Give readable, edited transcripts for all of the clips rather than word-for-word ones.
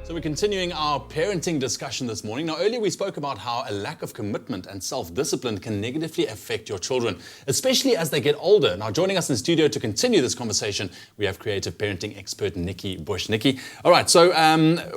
So we're continuing our parenting discussion this morning. Now, earlier we spoke about how a lack of commitment and self-discipline can negatively affect your children, especially as they get older. Now, joining us in the studio to continue this conversation, we have creative parenting expert Nikki Bush. Nikki, all right, so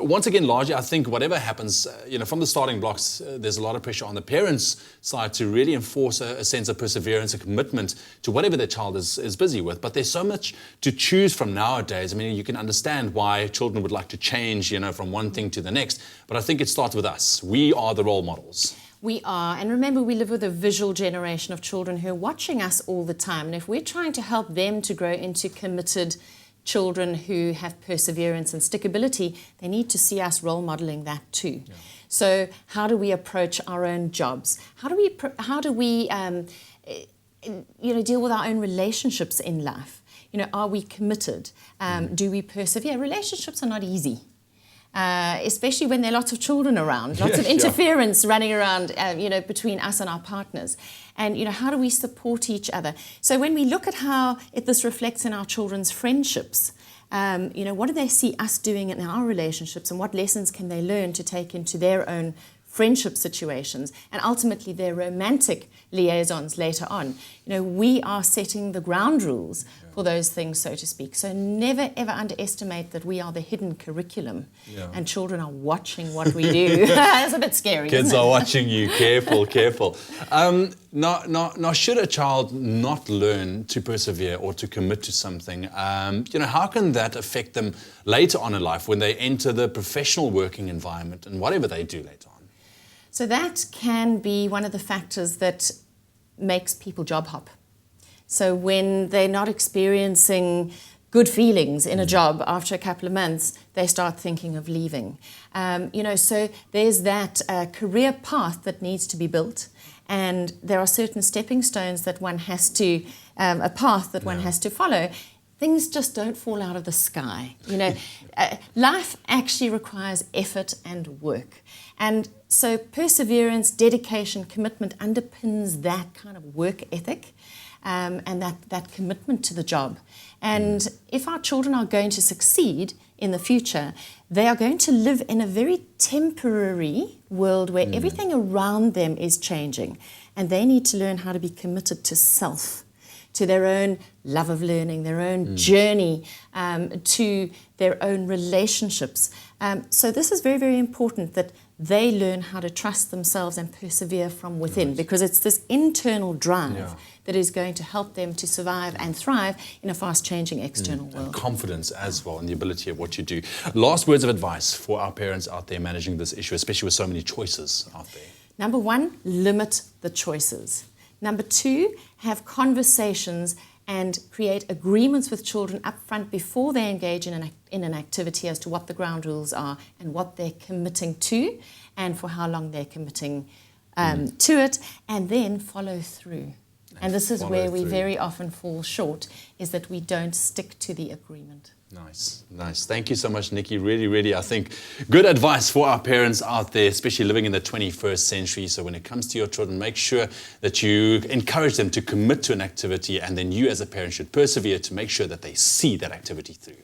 once again, largely, I think whatever happens, from the starting blocks, there's a lot of pressure on the parents' side to really enforce a sense of perseverance, a commitment to whatever their child is busy with. But there's so much to choose from nowadays. I mean, you can understand why children would like to change, from one thing to the next. But I think it starts with us. We are the role models. We are. And remember, we live with a visual generation of children who are watching us all the time. And if we're trying to help them to grow into committed children who have perseverance and stickability, they need to see us role modeling that too. Yeah. So how do we approach our own jobs? How do we deal with our own relationships in life? Are we committed? Do we persevere? Relationships are not easy. Especially when there are lots of children around, lots of interference running around, between us and our partners. And, how do we support each other? So when we look at how this reflects in our children's friendships, what do they see us doing in our relationships, and what lessons can they learn to take into their own friendship situations and ultimately their romantic liaisons later on? We are setting the ground rules for those things, so to speak. So never ever underestimate that we are the hidden curriculum, and children are watching what we do. It's a bit scary. Kids are watching you. Careful. Now, should a child not learn to persevere or to commit to something, how can that affect them later on in life when they enter the professional working environment and whatever they do later on? So that can be one of the factors that makes people job hop. So when they're not experiencing good feelings in a job after a couple of months, they start thinking of leaving. So there's that career path that needs to be built, and there are certain stepping stones that one has to, a path that one has to follow. Things just don't fall out of the sky. Life actually requires effort and work. And so perseverance, dedication, commitment underpins that kind of work ethic and that commitment to the job. And if our children are going to succeed in the future, they are going to live in a very temporary world where everything around them is changing. And they need to learn how to be committed to self, to their own love of learning, their own journey, to their own relationships. So this is very, very important that they learn how to trust themselves and persevere from within, because it's this internal drive that is going to help them to survive and thrive in a fast-changing external world. And confidence as well, and the ability of what you do. Last words of advice for our parents out there managing this issue, especially with so many choices out there. Number one, limit the choices. Number two, have conversations and create agreements with children up front before they engage in an activity as to what the ground rules are and what they're committing to and for how long they're committing to it, and then follow through. And this is where we very often fall short, is that we don't stick to the agreement. Nice. Thank you so much, Nikki. Really, I think good advice for our parents out there, especially living in the 21st century. So when it comes to your children, make sure that you encourage them to commit to an activity, and then you as a parent should persevere to make sure that they see that activity through.